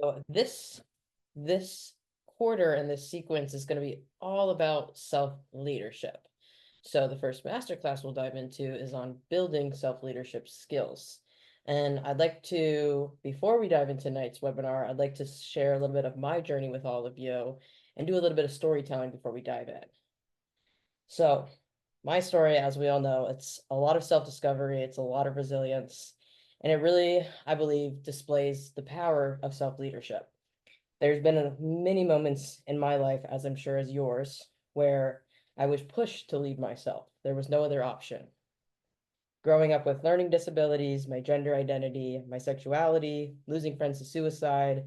So this quarter and this sequence is going to be all about self-leadership. So the first masterclass we'll dive into is on building self-leadership skills. And I'd like to, before we dive into tonight's webinar, I'd like to share a little bit of my journey with all of you and do a little bit of storytelling before we dive in. So my story, as we all know, it's a lot of self-discovery, it's a lot of resilience, and it really, I believe, displays the power of self-leadership. There's been many moments in my life, as I'm sure as yours, where I was pushed to lead myself. There was no other option. Growing up with learning disabilities, my gender identity, my sexuality, losing friends to suicide,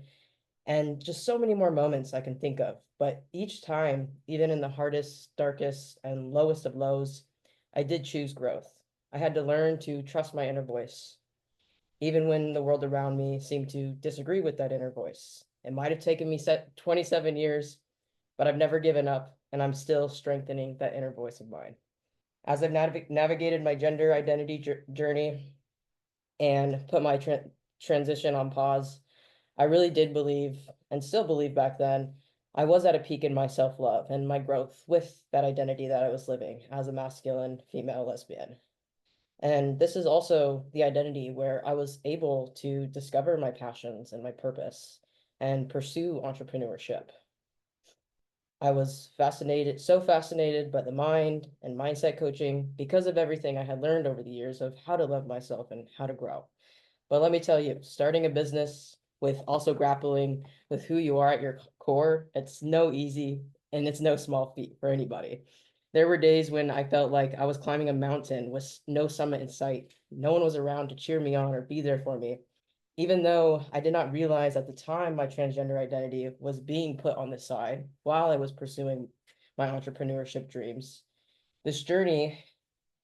and just so many more moments I can think of. But each time, even in the hardest, darkest, and lowest of lows, I did choose growth. I had to learn to trust my inner voice, even when the world around me seemed to disagree with that inner voice. It might have taken me 27 years, but I've never given up, and I'm still strengthening that inner voice of mine. As I've navigated my gender identity journey and put my transition on pause, I really did believe, and still believe back then, I was at a peak in my self-love and my growth with that identity that I was living as a masculine female lesbian. And this is also the identity where I was able to discover my passions and my purpose and pursue entrepreneurship. I was fascinated, so fascinated by the mind and mindset coaching because of everything I had learned over the years of how to love myself and how to grow. But let me tell you, starting a business with also grappling with who you are at your core, it's no easy and it's no small feat for anybody. There were days when I felt like I was climbing a mountain with no summit in sight. No one was around to cheer me on or be there for me. Even though I did not realize at the time my transgender identity was being put on the side while I was pursuing my entrepreneurship dreams. This journey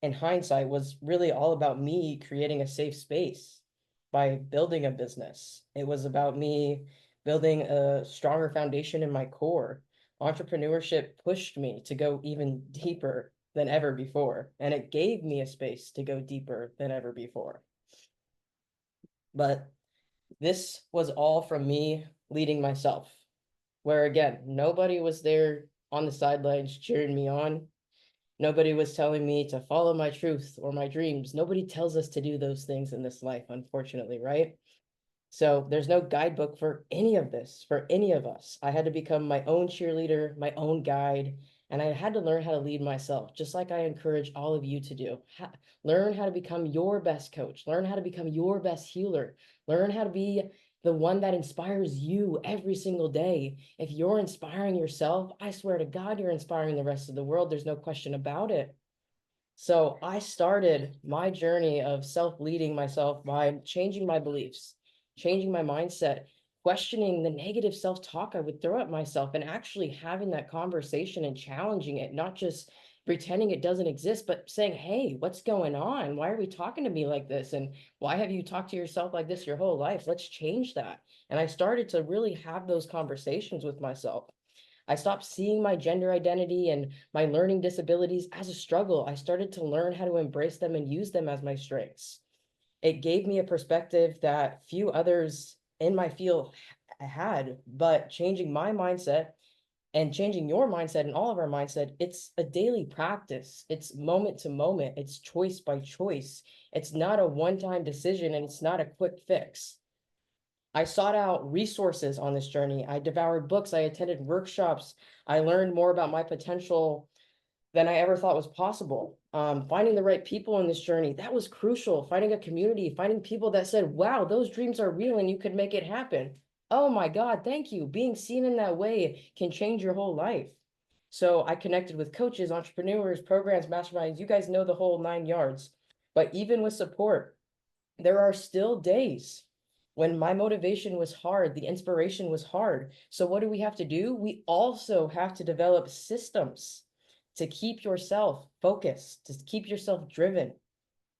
in hindsight was really all about me creating a safe space by building a business. It was about me building a stronger foundation in my core. Entrepreneurship pushed me to go even deeper than ever before, and it gave me a space to go deeper than ever before. But this was all from me leading myself, where again, nobody was there on the sidelines cheering me on. Nobody was telling me to follow my truth or my dreams. Nobody tells us to do those things in this life, unfortunately, right? So there's no guidebook for any of this, for any of us. I had to become my own cheerleader, my own guide, and I had to learn how to lead myself, just like I encourage all of you to do. Learn how to become your best coach, learn how to become your best healer, learn how to be the one that inspires you every single day. If you're inspiring yourself, I swear to God, you're inspiring the rest of the world. There's no question about it. So I started my journey of self-leading myself by changing my beliefs, changing my mindset, questioning the negative self-talk I would throw at myself, and actually having that conversation and challenging it, not just pretending it doesn't exist, but saying, hey, what's going on? Why are we talking to me like this? And why have you talked to yourself like this your whole life? Let's change that. And I started to really have those conversations with myself. I stopped seeing my gender identity and my learning disabilities as a struggle. I started to learn how to embrace them and use them as my strengths. It gave me a perspective that few others in my field had, but changing my mindset and changing your mindset and all of our mindset, it's a daily practice. It's moment to moment. It's choice by choice. It's not a one-time decision and it's not a quick fix. I sought out resources on this journey. I devoured books. I attended workshops. I learned more about my potential than I ever thought was possible. Finding the right people in this journey, that was crucial. Finding a community, finding people that said, wow, those dreams are real and you could make it happen. Oh my God, thank you. Being seen in that way can change your whole life. So I connected with coaches, entrepreneurs, programs, masterminds. You guys know the whole 9 yards. But even with support, there are still days when my motivation was hard, the inspiration was hard. So what do we have to do? We also have to develop systems to keep yourself focused, to keep yourself driven.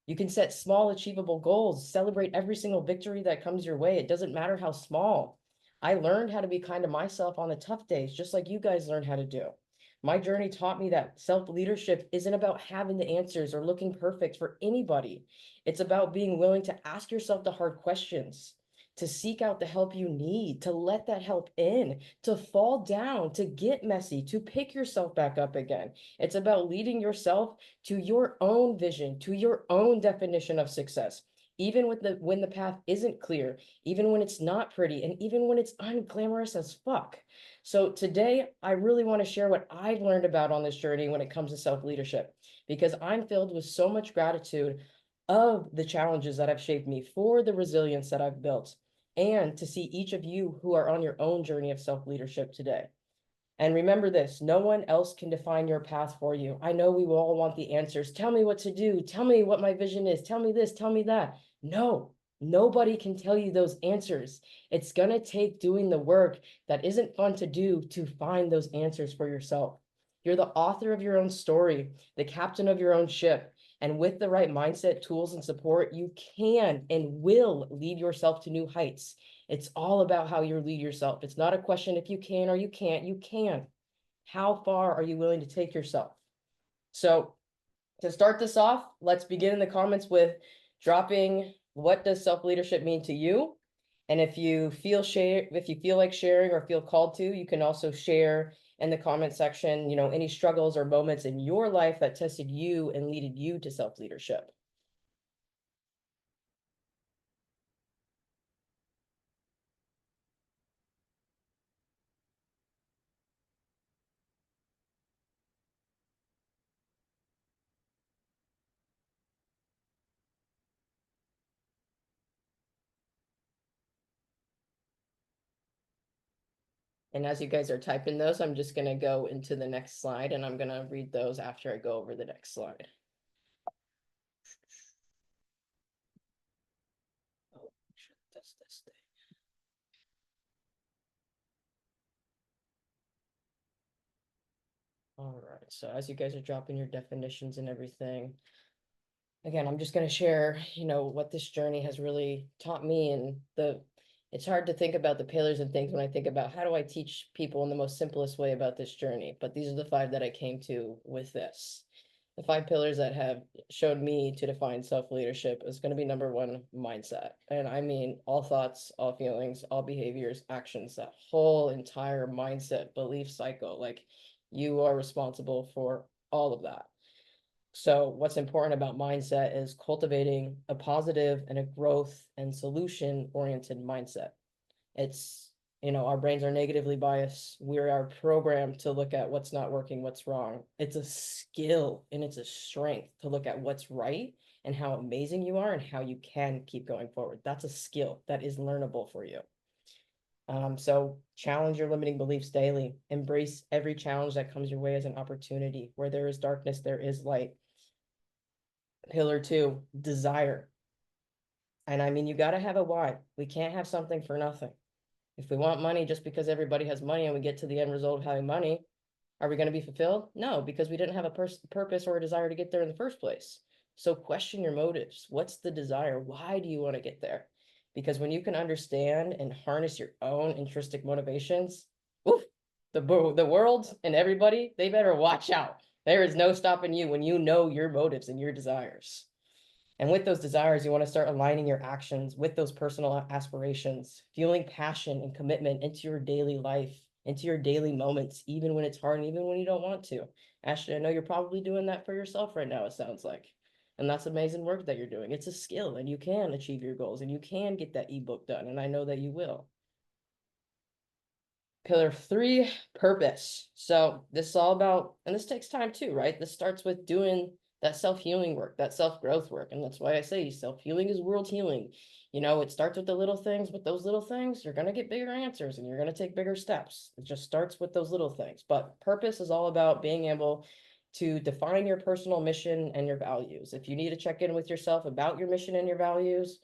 You can set small, achievable goals, celebrate every single victory that comes your way. It doesn't matter how small. I learned how to be kind to myself on the tough days, just like you guys learned how to do. My journey taught me that self-leadership isn't about having the answers or looking perfect for anybody. It's about being willing to ask yourself the hard questions, to seek out the help you need, to let that help in, to fall down, to get messy, to pick yourself back up again. It's about leading yourself to your own vision, to your own definition of success. Even with when the path isn't clear, even when it's not pretty, and even when it's unglamorous as fuck. So today, I really want to share what I've learned about on this journey when it comes to self-leadership, because I'm filled with so much gratitude of the challenges that have shaped me, for the resilience that I've built, and to see each of you who are on your own journey of self-leadership today. And remember this, no one else can define your path for you. I know we will all want the answers. Tell me what to do. Tell me what my vision is. Tell me this, tell me that. No, nobody can tell you those answers. It's going to take doing the work that isn't fun to do to find those answers for yourself. You're the author of your own story, the captain of your own ship. And with the right mindset, tools, and support, you can and will lead yourself to new heights. It's all about how you lead yourself. It's not a question if you can or you can't. You can. How far are you willing to take yourself? So to start this off, let's begin in the comments with dropping what does self-leadership mean to you? And if you feel like sharing or feel called to, you can also share in the comment section, any struggles or moments in your life that tested you and leaded you to self-leadership. And as you guys are typing those, I'm just going to go into the next slide, and I'm going to read those after I go over the next slide. Oh, that's this thing. All right, so as you guys are dropping your definitions and everything, again, I'm just going to share, what this journey has really taught me. And it's hard to think about the pillars and things when I think about how do I teach people in the most simplest way about this journey. But these are the 5 that I came to with this. The 5 pillars that have showed me to define self-leadership is going to be number 1, mindset. And I mean all thoughts, all feelings, all behaviors, actions, that whole entire mindset, belief cycle. Like, you are responsible for all of that. So what's important about mindset is cultivating a positive and a growth and solution-oriented mindset. It's, our brains are negatively biased. We are programmed to look at what's not working, what's wrong. It's a skill and it's a strength to look at what's right and how amazing you are and how you can keep going forward. That's a skill that is learnable for you. So challenge your limiting beliefs daily. Embrace every challenge that comes your way as an opportunity. Where there is darkness, there is light. Pillar 2, desire. And I mean, you got to have a why. We can't have something for nothing. If we want money just because everybody has money and we get to the end result of having money, are we going to be fulfilled? No, because we didn't have a purpose or a desire to get there in the first place. So question your motives. What's the desire? Why do you want to get there? Because when you can understand and harness your own intrinsic motivations, oof, the world and everybody, they better watch out. There is no stopping you when you know your motives and your desires. And with those desires, you want to start aligning your actions with those personal aspirations, fueling passion and commitment into your daily life, into your daily moments, even when it's hard and even when you don't want to. Ashley, I know you're probably doing that for yourself right now, it sounds like. And that's amazing work that you're doing. It's a skill, and you can achieve your goals, and you can get that ebook done, and I know that you will. Pillar 3, purpose. So this is all about, and this takes time too, right? This starts with doing that self-healing work, that self-growth work. And that's why I say self-healing is world healing. It starts with the little things, but those little things, you're going to get bigger answers and you're going to take bigger steps. It just starts with those little things. But purpose is all about being able to define your personal mission and your values. If you need to check in with yourself about your mission and your values,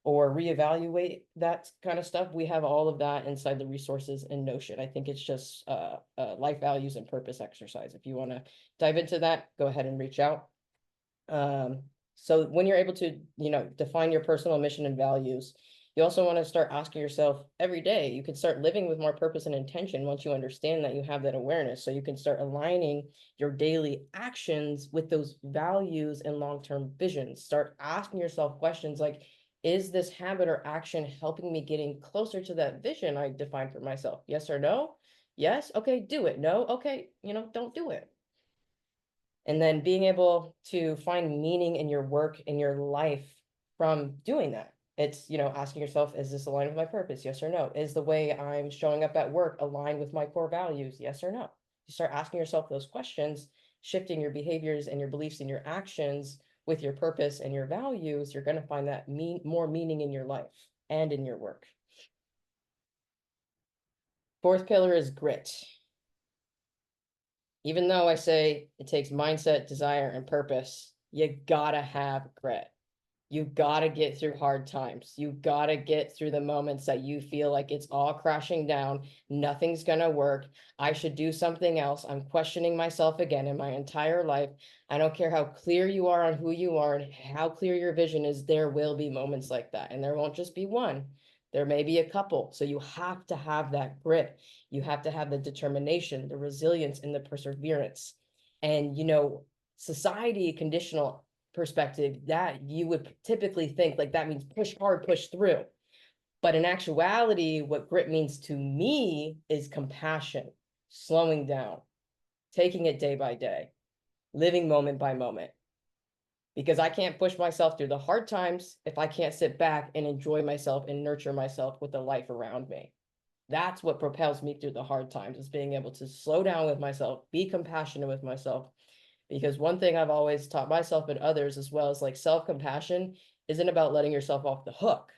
or reevaluate that kind of stuff, we have all of that inside the resources in Notion. I think it's just life values and purpose exercise. If you want to dive into that, go ahead and reach out. So when you're able to, define your personal mission and values, you also want to start asking yourself every day. You can start living with more purpose and intention once you understand that you have that awareness. So you can start aligning your daily actions with those values and long-term visions. Start asking yourself questions like, Is this habit or action helping me getting closer to that vision I defined for myself? Yes or no? Yes. Okay, do it. No. Okay, don't do it. And then being able to find meaning in your work, in your life from doing that. It's, asking yourself, is this aligned with my purpose? Yes or no? Is the way I'm showing up at work aligned with my core values? Yes or no? You start asking yourself those questions, shifting your behaviors and your beliefs and your actions with your purpose and your values, you're going to find that more meaning in your life and in your work. Fourth pillar is grit. Even though I say it takes mindset, desire, and purpose, you gotta have grit. You gotta get through hard times. You gotta get through the moments that you feel like it's all crashing down. Nothing's gonna work. I should do something else. I'm questioning myself again in my entire life. I don't care how clear you are on who you are and how clear your vision is. There will be moments like that. And there won't just be one. There may be a couple. So you have to have that grit. You have to have the determination, the resilience, and the perseverance. And, society conditional perspective, that you would typically think like that means push hard, push through. But in actuality, what grit means to me is compassion, slowing down, taking it day by day, living moment by moment. Because I can't push myself through the hard times if I can't sit back and enjoy myself and nurture myself with the life around me. That's what propels me through the hard times, is being able to slow down with myself, be compassionate with myself. Because one thing I've always taught myself and others as well is like self-compassion isn't about letting yourself off the hook.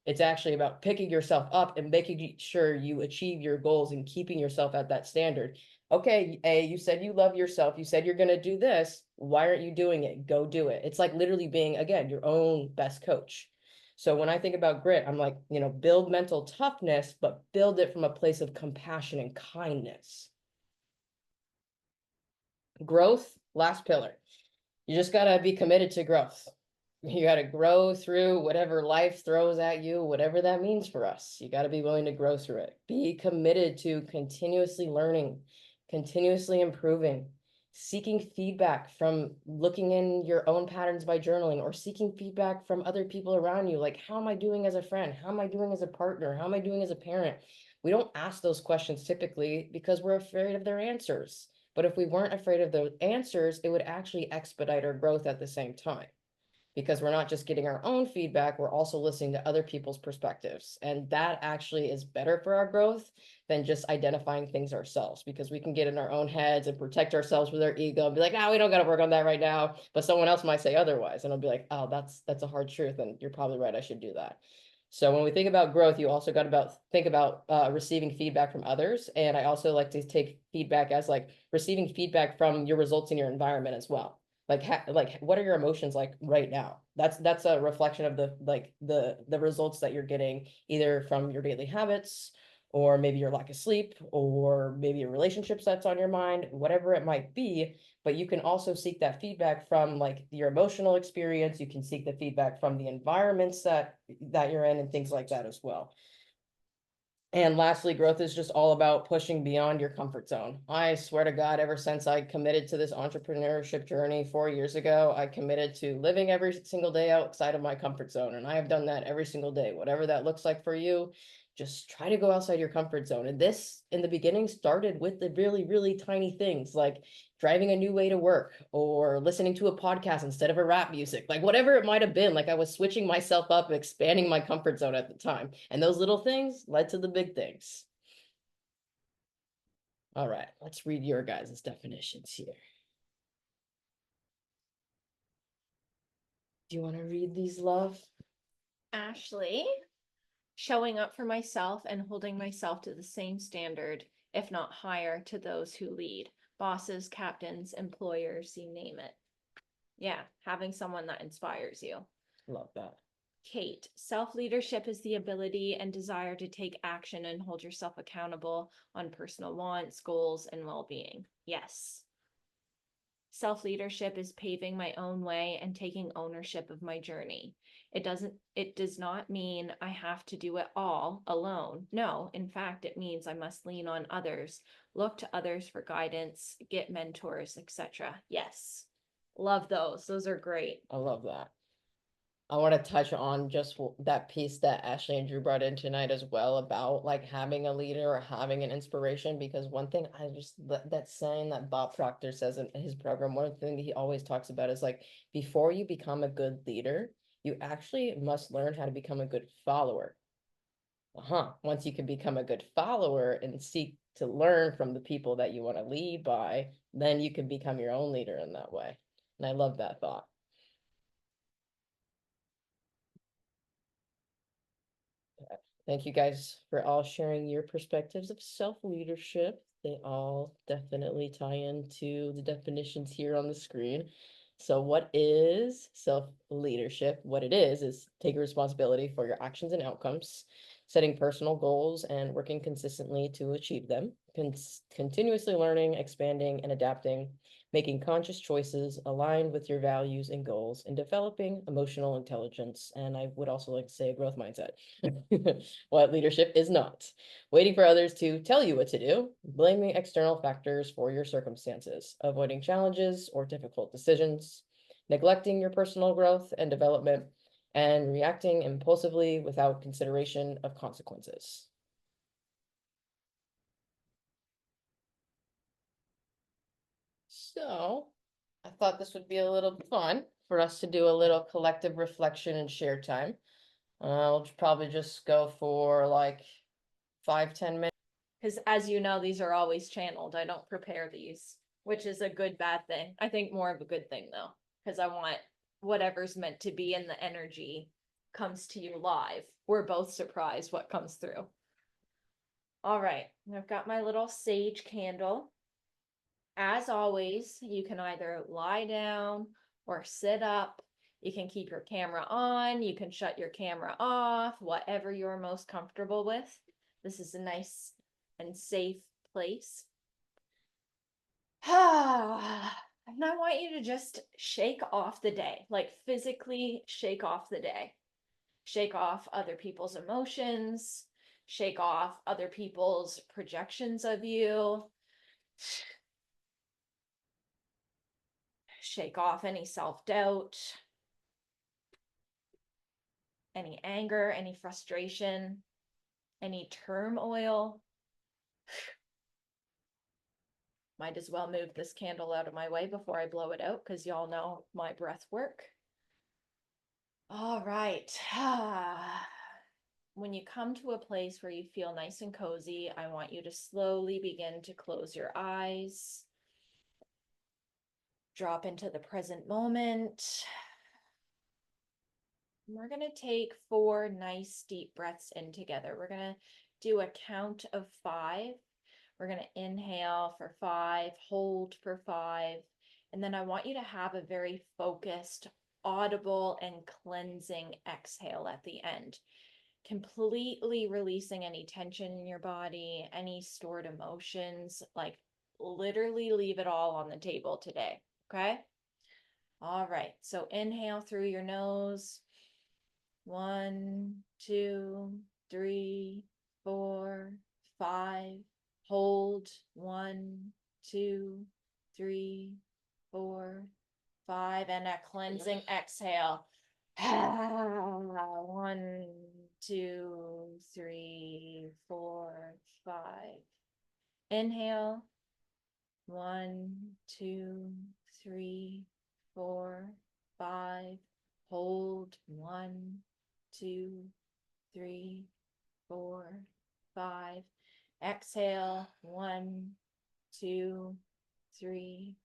It's actually about picking yourself up and making sure you achieve your goals and keeping yourself at that standard. Okay, A, you said you love yourself. You said you're going to do this. Why aren't you doing it? Go do it. It's like literally being, again, your own best coach. So when I think about grit, I'm like, build mental toughness, but build it from a place of compassion and kindness. Growth, last pillar. You just got to be committed to growth. You got to grow through whatever life throws at you, whatever that means for us. You got to be willing to grow through it. Be committed to continuously learning, continuously improving, seeking feedback from looking in your own patterns by journaling, or seeking feedback from other people around you. Like, how am I doing as a friend? How am I doing as a partner? How am I doing as a parent? We don't ask those questions typically because we're afraid of their answers. But if we weren't afraid of those answers, it would actually expedite our growth at the same time, because we're not just getting our own feedback, we're also listening to other people's perspectives. And that actually is better for our growth than just identifying things ourselves, because we can get in our own heads and protect ourselves with our ego and be like, we don't got to work on that right now. But someone else might say otherwise. And I'll be like, oh, that's a hard truth. And you're probably right. I should do that. So when we think about growth, you also got to think about receiving feedback from others. And I also like to take feedback as like receiving feedback from your results in your environment as well. Like what are your emotions like right now? That's a reflection of the results that you're getting either from your daily habits, or maybe your lack of sleep, or maybe your relationships that's on your mind, whatever it might be. But you can also seek that feedback from like your emotional experience. You can seek the feedback from the environments that you're in and things like that as well. And lastly, growth is just all about pushing beyond your comfort zone. I swear to God, ever since I committed to this entrepreneurship journey 4 years ago, I committed to living every single day outside of my comfort zone. And I have done that every single day, whatever that looks like for you. Just try to go outside your comfort zone. And this, in the beginning, started with the really, really tiny things like driving a new way to work, or listening to a podcast instead of a rap music, like whatever it might have been. Like I was switching myself up, expanding my comfort zone at the time. And those little things led to the big things. All right, let's read your guys' definitions here. Do you want to read these, love? Ashley, showing up for myself and holding myself to the same standard, if not higher, to those who lead. Bosses, captains, employers, you name it. Yeah, having someone that inspires you. Love that. Kate, self-leadership is the ability and desire to take action and hold yourself accountable on personal wants, goals, and well-being. Yes. Self-leadership is paving my own way and taking ownership of my journey. It does not mean I have to do it all alone. No, in fact, it means I must lean on others, look to others for guidance, get mentors, etc. Yes. Love those. Those are great. I love that. I want to touch on just that piece that Ashley and Drew brought in tonight as well about like having a leader or having an inspiration. Because one thing I just that saying that Bob Proctor says in his program, one thing that he always talks about is like before you become a good leader, you actually must learn how to become a good follower. Once you can become a good follower and seek to learn from the people that you want to lead by, then you can become your own leader in that way. And I love that thought. Thank you guys for all sharing your perspectives of self-leadership. They all definitely tie into the definitions here on the screen. So what is self-leadership? What it is taking responsibility for your actions and outcomes, setting personal goals and working consistently to achieve them, continuously learning, expanding, and adapting, making conscious choices aligned with your values and goals, and developing emotional intelligence. And I would also like to say a growth mindset. What leadership is not. Waiting for others to tell you what to do, blaming external factors for your circumstances, avoiding challenges or difficult decisions, neglecting your personal growth and development, and reacting impulsively without consideration of consequences. So, I thought this would be a little fun for us to do a little collective reflection and share time. We'll probably just go for like 5-10 minutes. Because as you know, these are always channeled. I don't prepare these, which is a good, bad thing. I think more of a good thing though, because I want whatever's meant to be in the energy comes to you live. We're both surprised what comes through. All right, I've got my little sage candle. As always, you can either lie down or sit up. You can keep your camera on, you can shut your camera off, whatever you're most comfortable with. This is a nice and safe place. And I want you to just shake off the day, like physically shake off the day. Shake off other people's emotions, shake off other people's projections of you, shake off any self-doubt, any anger, any frustration, any turmoil. Might as well move this candle out of my way before I blow it out because y'all know my breath work. All right. When you come to a place where you feel nice and cozy, I want you to slowly begin to close your eyes. Drop into the present moment. We're going to take 4 nice deep breaths in together. We're going to do a count of 5. We're going to inhale for 5, hold for 5, and then I want you to have a very focused, audible, and cleansing exhale at the end. Completely releasing any tension in your body, any stored emotions, like literally leave it all on the table today, okay? All right, so inhale through your nose. 1, 2, 3, 4, 5. Hold. 1, 2, 3, 4, 5. And a cleansing exhale. 1, 2, 3, 4, 5. Inhale. 1, 2, 3, 4, 5. Hold. 1, 2, 3, 4, 5. Exhale. 1, 2, 3,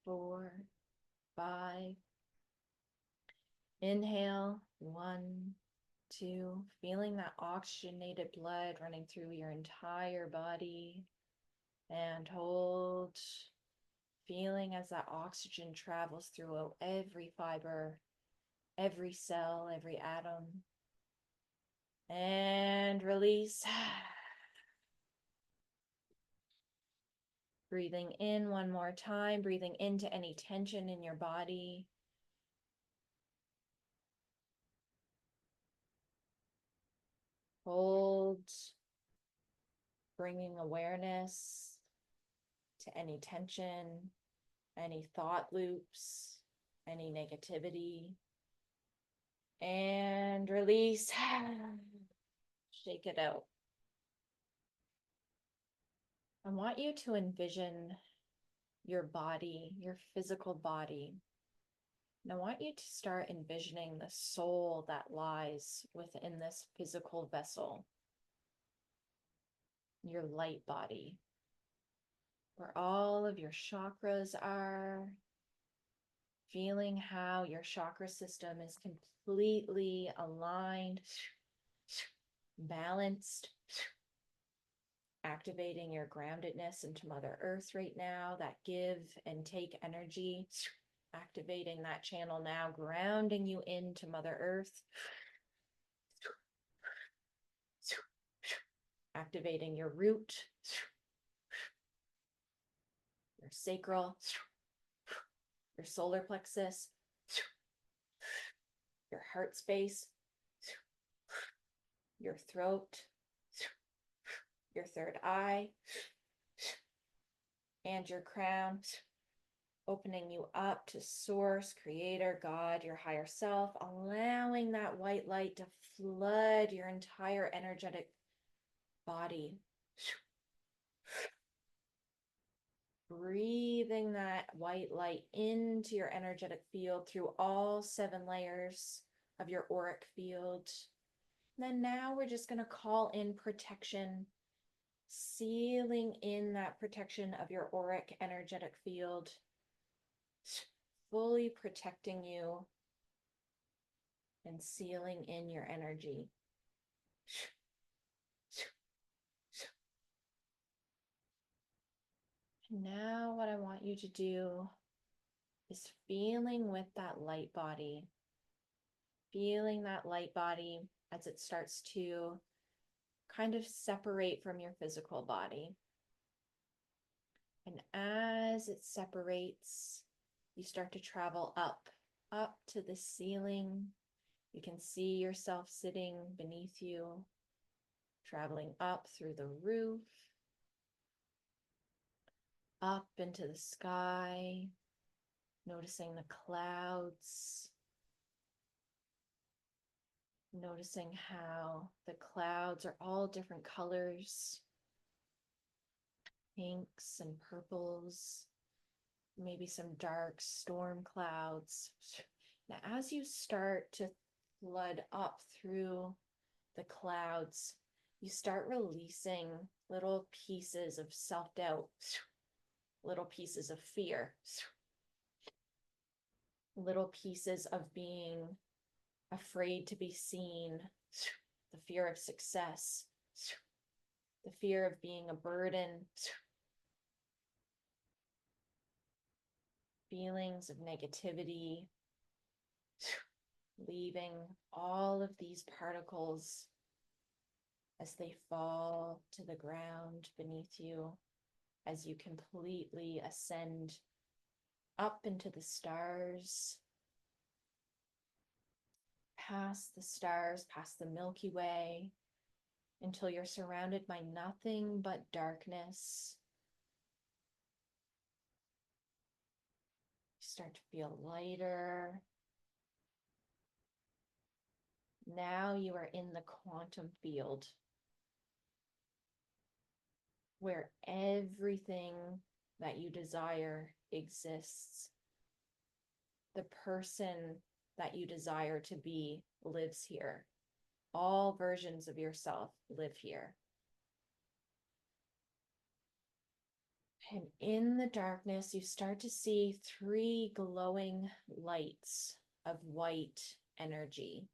4, 5. Inhale. 1, 2. Feeling that oxygenated blood running through your entire body. And hold. Feeling as that oxygen travels through every fiber, every cell, every atom. And release. Breathing in one more time, breathing into any tension in your body. Hold, bringing awareness to any tension, any thought loops, any negativity. And release. Shake it out. I want you to envision your body, your physical body. And I want you to start envisioning the soul that lies within this physical vessel, your light body, where all of your chakras are, feeling how your chakra system is completely aligned, balanced, activating your groundedness into Mother Earth right now, that give and take energy, activating that channel now, grounding you into Mother Earth, activating your root, your sacral, your solar plexus, your heart space, your throat, your third eye, and your crown, opening you up to Source, Creator, God, your higher self, allowing that white light to flood your entire energetic body. Breathing that white light into your energetic field through all 7 layers of your auric field. And then now we're just going to call in protection, sealing in that protection of your auric energetic field, fully protecting you and sealing in your energy. Now what I want you to do is feeling with that light body, as it starts to kind of separate from your physical body. And as it separates, you start to travel up to the ceiling. You can see yourself sitting beneath you, traveling up through the roof, up into the sky, noticing the clouds, noticing how the clouds are all different colors, pinks and purples, maybe some dark storm clouds. Now, as you start to flood up through the clouds, you start releasing little pieces of self-doubt, little pieces of fear, little pieces of being afraid to be seen, the fear of success, the fear of being a burden, feelings of negativity, leaving all of these particles as they fall to the ground beneath you, as you completely ascend up into the stars, past the stars, past the Milky Way, until you're surrounded by nothing but darkness. You start to feel lighter. Now you are in the quantum field, where everything that you desire exists. The person that you desire to be lives here. All versions of yourself live here. And in the darkness, you start to see 3 glowing lights of white energy.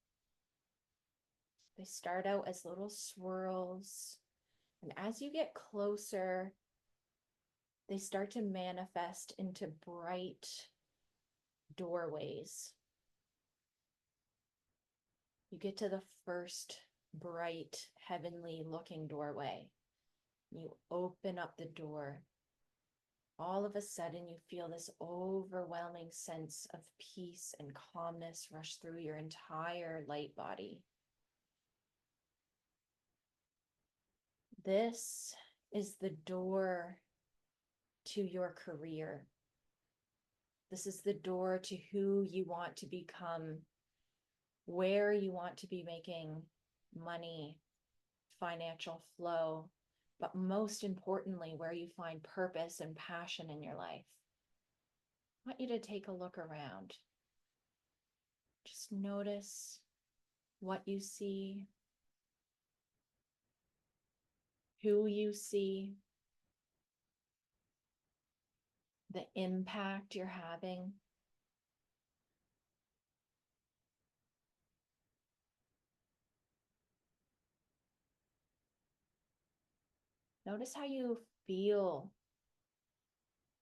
They start out as little swirls, and as you get closer, they start to manifest into bright doorways. You get to the first bright, heavenly looking doorway. You open up the door. All of a sudden, you feel this overwhelming sense of peace and calmness rush through your entire light body. This is the door to your career. This is the door to who you want to become where you want to be making money, financial flow, but most importantly, where you find purpose and passion in your life. I want you to take a look around. Just notice what you see, who you see, the impact you're having. Notice how you feel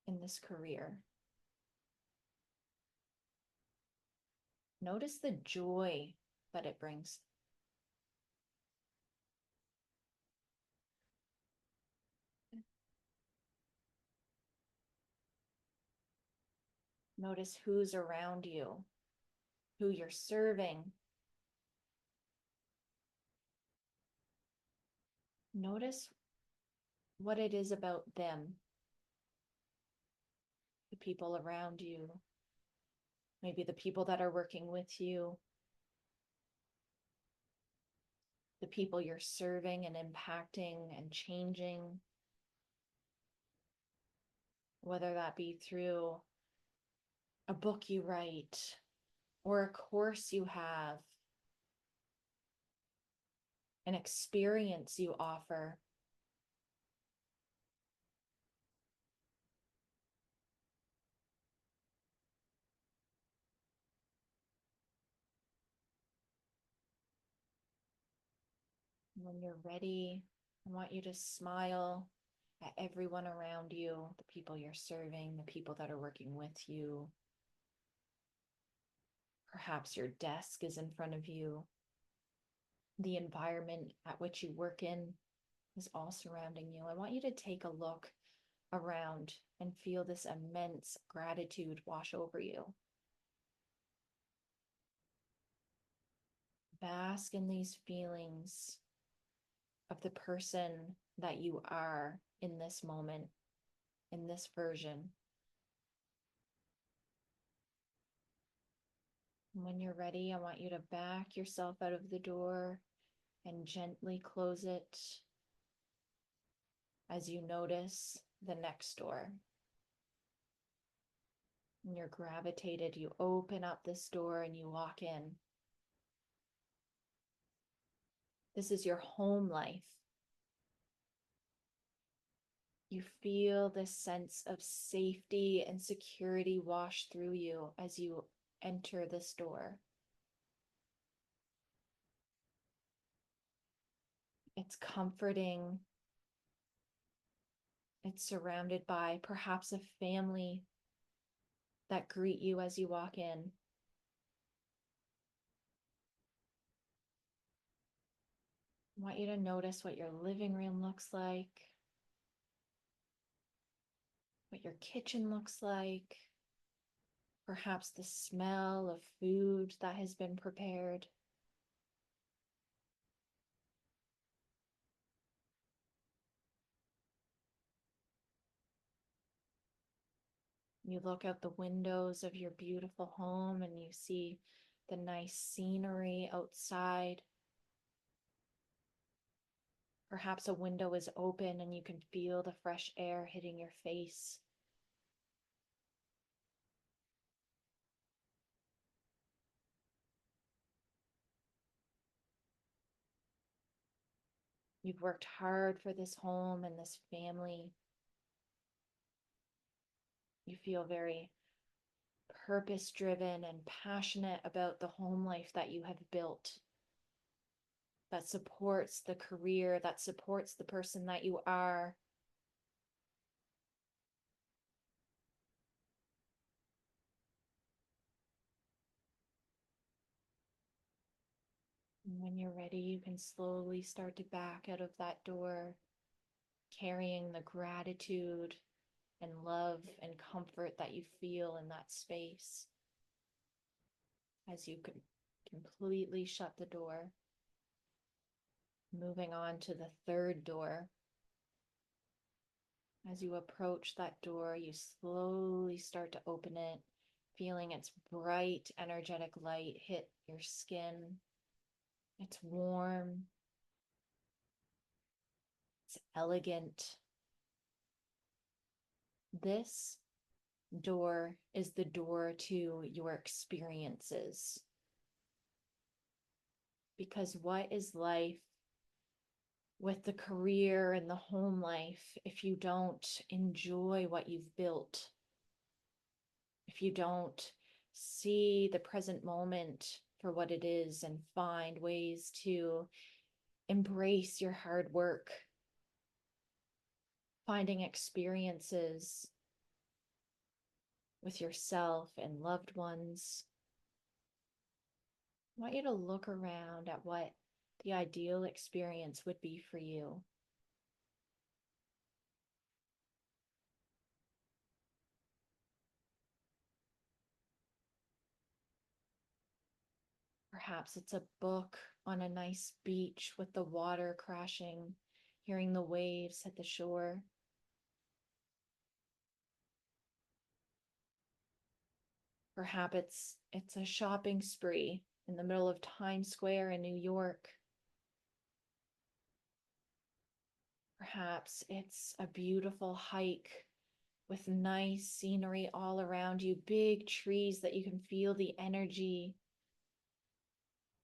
in this career. Notice the joy that it brings. Notice who's around you, who you're serving. Notice what it is about them, the people around you, maybe the people that are working with you, the people you're serving and impacting and changing, whether that be through a book you write or a course you have, an experience you offer. When you're ready, I want you to smile at everyone around you, the people you're serving, the people that are working with you. Perhaps your desk is in front of you. The environment at which you work in is all surrounding you. I want you to take a look around and feel this immense gratitude wash over you. Bask in these feelings of the person that you are in this moment, in this version. When you're ready, I want you to back yourself out of the door and gently close it as you notice the next door. When you're gravitated, you open up this door and you walk in. This is your home life. You feel this sense of safety and security wash through you as you enter this door. It's comforting. It's surrounded by perhaps a family that greet you as you walk in. I want you to notice what your living room looks like, what your kitchen looks like, perhaps the smell of food that has been prepared. You look out the windows of your beautiful home and you see the nice scenery outside. Perhaps a window is open and you can feel the fresh air hitting your face. You've worked hard for this home and this family. You feel very purpose-driven and passionate about the home life that you have built, that supports the career, that supports the person that you are. And when you're ready, you can slowly start to back out of that door, carrying the gratitude and love and comfort that you feel in that space as you can completely shut the door. Moving on to the third door. As you approach that door, you slowly start to open it feeling its bright, energetic light hit your skin. It's warm, it's elegant. This door is the door to your experiences. Because what is life with the career and the home life if you don't enjoy what you've built? If you don't see the present moment for what it is and find ways to embrace your hard work, finding experiences with yourself and loved ones. I want you to look around at what the ideal experience would be for you. Perhaps it's a book on a nice beach with the water crashing, hearing the waves hit the shore. Perhaps it's a shopping spree in the middle of Times Square in New York. Perhaps it's a beautiful hike with nice scenery all around you, big trees that you can feel the energy.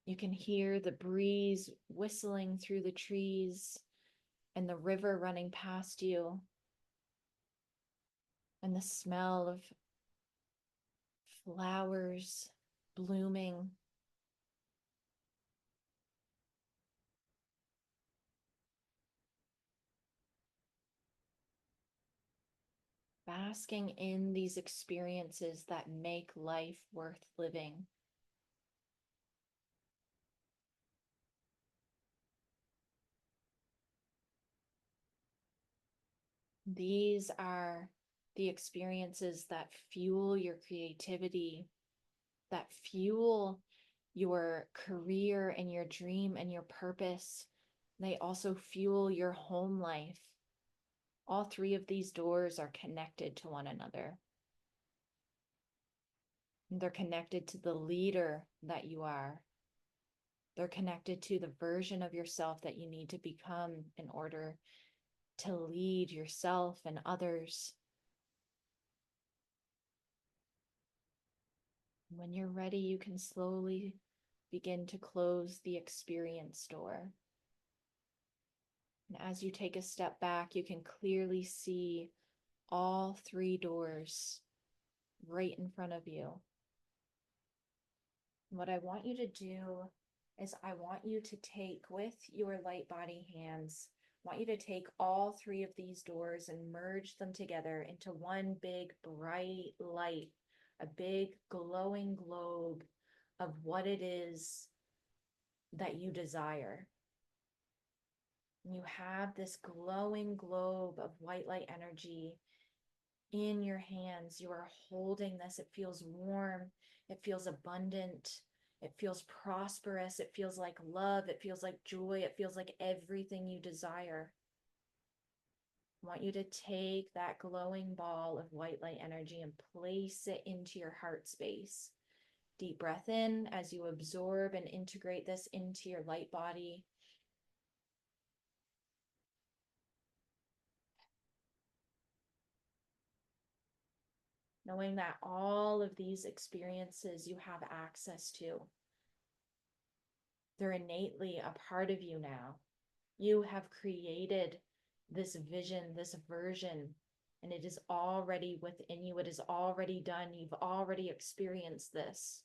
You can hear the breeze whistling through the trees and the river running past you, and the smell of flowers blooming. Basking in these experiences that make life worth living. These are the experiences that fuel your creativity, that fuel your career and your dream and your purpose. They also fuel your home life. All three of these doors are connected to one another. They're connected to the leader that you are. They're connected to the version of yourself that you need to become in order to lead yourself and others. When you're ready, you can slowly begin to close the experience door. And as you take a step back, you can clearly see all three doors right in front of you. And what I want you to do is I want you to take with your light body hands, I want you to take all three of these doors and merge them together into one big bright light, a big glowing globe of what it is that you desire. You have this glowing globe of white light energy in your hands. You are holding this. It feels warm. It feels abundant. It feels prosperous. It feels like love. It feels like joy. It feels like everything you desire. I want you to take that glowing ball of white light energy and place it into your heart space. Deep breath in as you absorb and integrate this into your light body. Knowing that all of these experiences you have access to. They're innately a part of you now. You have created this vision, this version, and it is already within you. It is already done. You've already experienced this.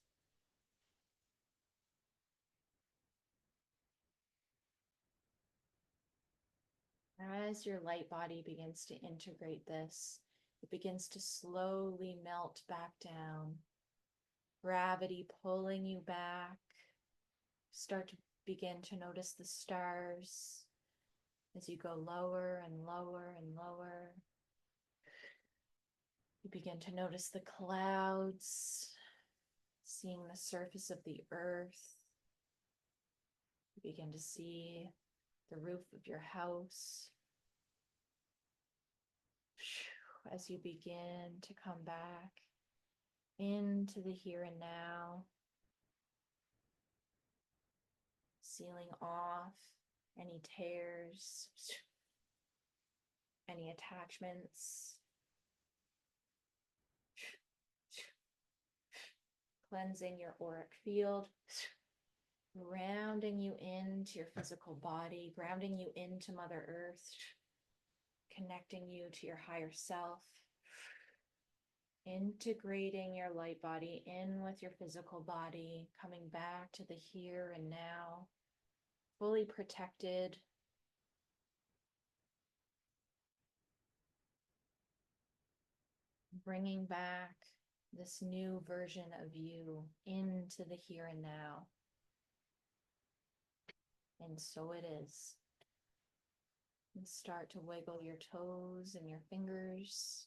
As your light body begins to integrate this, it begins to slowly melt back down. Gravity pulling you back. Start to begin to notice the stars as you go lower and lower and lower. You begin to notice the clouds, seeing the surface of the earth. You begin to see the roof of your house. As you begin to come back, into the here and now, sealing off any tears, any attachments, cleansing your auric field, grounding you into your physical body, grounding you into Mother Earth, connecting you to your higher self, integrating your light body in with your physical body, coming back to the here and now, fully protected. Bringing back this new version of you into the here and now. And so it is. And start to wiggle your toes and your fingers.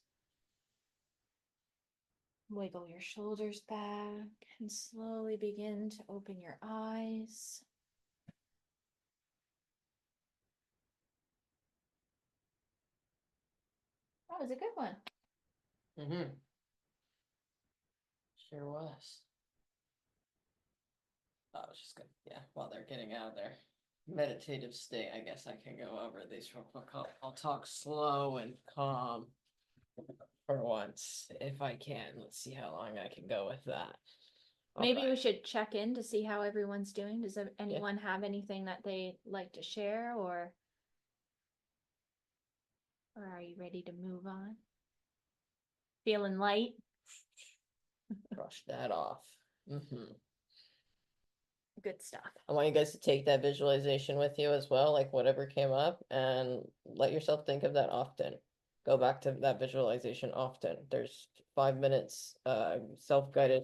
Wiggle your shoulders back and slowly begin to open your eyes. That was a good one. Mm-hmm. Sure was. I was just gonna, yeah, while they're getting out of their meditative state, I guess I can go over these real quick. I'll talk slow and calm for once, if I can. Let's see how long I can go with that. Maybe Okay. we should check in to see how everyone's doing. Does anyone have anything that they'd like to share, or are you ready to move on? Feeling light? Brush that off. Mm-hmm. Good stuff. I want you guys to take that visualization with you as well, like whatever came up, and let yourself think of that often. Go back to that visualization often. There's 5 minutes self-guided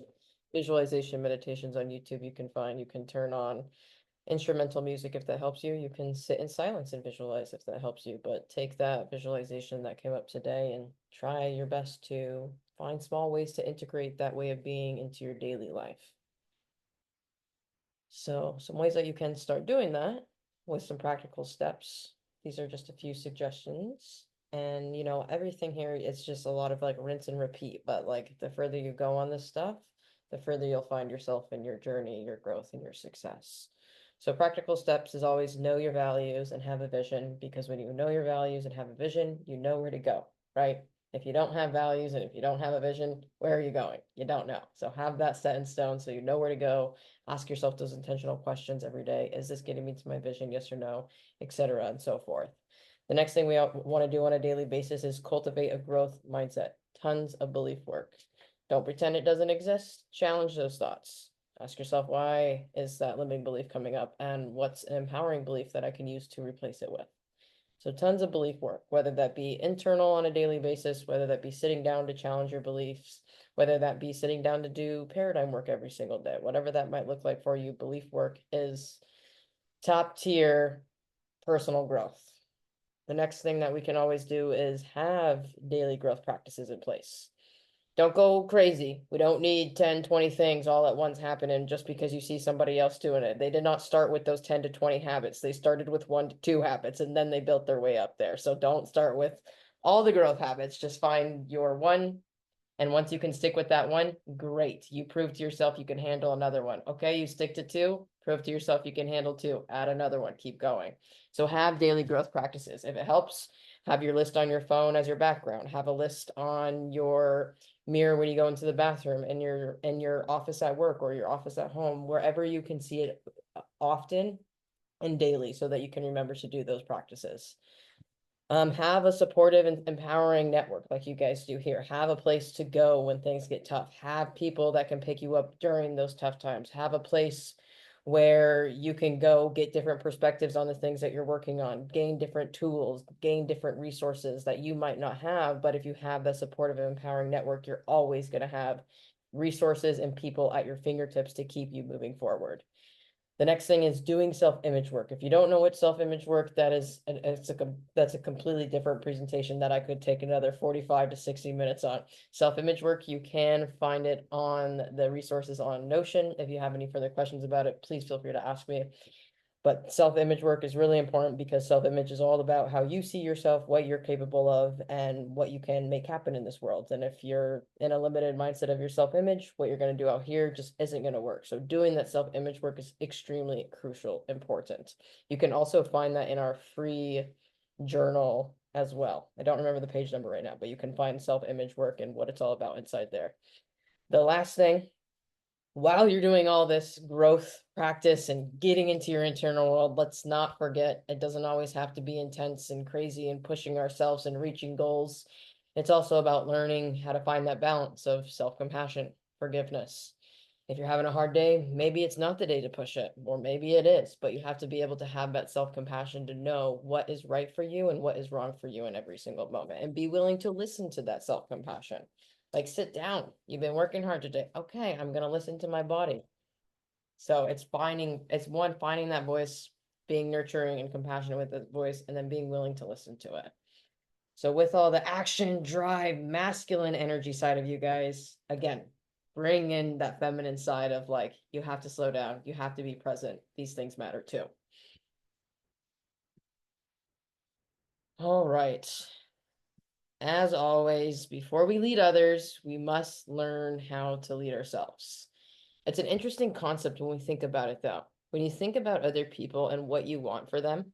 visualization meditations on YouTube you can find. You can turn on instrumental music if that helps you. You can sit in silence and visualize if that helps you. But take that visualization that came up today and try your best to find small ways to integrate that way of being into your daily life. So some ways that you can start doing that with some practical steps. These are just a few suggestions. And everything here is just a lot of like rinse and repeat. But like the further you go on this stuff, the further you'll find yourself in your journey, your growth, and your success. So practical steps is always know your values and have a vision, because when you know your values and have a vision, you know where to go, right? If you don't have values and if you don't have a vision, where are you going? You don't know. So have that set in stone so you know where to go. Ask yourself those intentional questions every day. Is this getting me to my vision? Yes or no, etc., and so forth. The next thing we want to do on a daily basis is cultivate a growth mindset. Tons of belief work. Don't pretend it doesn't exist. Challenge those thoughts. Ask yourself, why is that limiting belief coming up, and what's an empowering belief that I can use to replace it with? So tons of belief work, whether that be internal on a daily basis, whether that be sitting down to challenge your beliefs, whether that be sitting down to do paradigm work every single day, whatever that might look like for you, belief work is top tier personal growth. The next thing that we can always do is have daily growth practices in place. Don't go crazy. We don't need 10, 20 things all at once happening just because you see somebody else doing it. They did not start with those 10 to 20 habits. They started with 1 to 2 habits and then they built their way up there. So don't start with all the growth habits. Just find your one. And once you can stick with that one, great. You prove to yourself you can handle another one. Okay, you stick to 2, prove to yourself you can handle 2, add another one, keep going. So have daily growth practices. If it helps, have your list on your phone as your background. Have a list on your mirror when you go into the bathroom, in your office at work or your office at home, wherever you can see it often and daily, so that you can remember to do those practices. Have a supportive and empowering network like you guys do here. Have a place to go when things get tough. Have people that can pick you up during those tough times. Have a place where you can go get different perspectives on the things that you're working on, gain different tools, gain different resources that you might not have. But if you have that supportive and empowering network, you're always going to have resources and people at your fingertips to keep you moving forward. The next thing is doing self-image work. If you don't know what self-image work, that's a completely different presentation that I could take another 45 to 60 minutes on. Self-image work, you can find it on the resources on Notion. If you have any further questions about it, please feel free to ask me. But self-image work is really important because self-image is all about how you see yourself, what you're capable of, and what you can make happen in this world. And if you're in a limited mindset of your self-image, what you're going to do out here just isn't going to work. So doing that self-image work is extremely crucial, important. You can also find that in our free journal as well. I don't remember the page number right now, but you can find self-image work and what it's all about inside there. The last thing, while you're doing all this growth practice and getting into your internal world, let's not forget it doesn't always have to be intense and crazy and pushing ourselves and reaching goals. It's also about learning how to find that balance of self-compassion, forgiveness. If you're having a hard day, maybe it's not the day to push it, or maybe it is, but you have to be able to have that self-compassion to know what is right for you and what is wrong for you in every single moment, and be willing to listen to that self-compassion. Like, sit down. You've been working hard today. Okay, I'm gonna listen to my body. So it's finding that voice, being nurturing and compassionate with the voice, and then being willing to listen to it. So with all the action, drive, masculine energy side of you guys, again, bring in that feminine side of like, you have to slow down, you have to be present. These things matter too. All right. As always, before we lead others, we must learn how to lead ourselves. It's an interesting concept when we think about it, though. When you think about other people and what you want for them,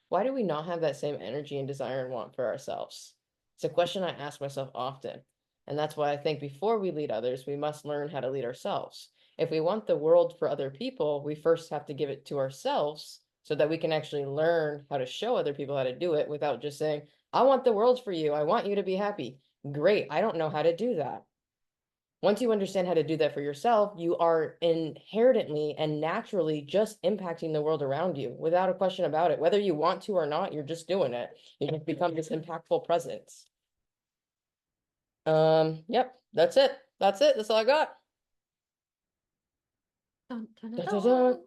why do we not have that same energy and desire and want for ourselves? It's a question I ask myself often. And that's why I think before we lead others, we must learn how to lead ourselves. If we want the world for other people, we first have to give it to ourselves so that we can actually learn how to show other people how to do it without just saying, I want the world for you. I want you to be happy. Great. I don't know how to do that. Once you understand how to do that for yourself, you are inherently and naturally just impacting the world around you without a question about it. Whether you want to or not, you're just doing it. You just become this impactful presence. Yep, that's it. That's it. That's all I got. Dun, dun, dun, Da, da, dun. da.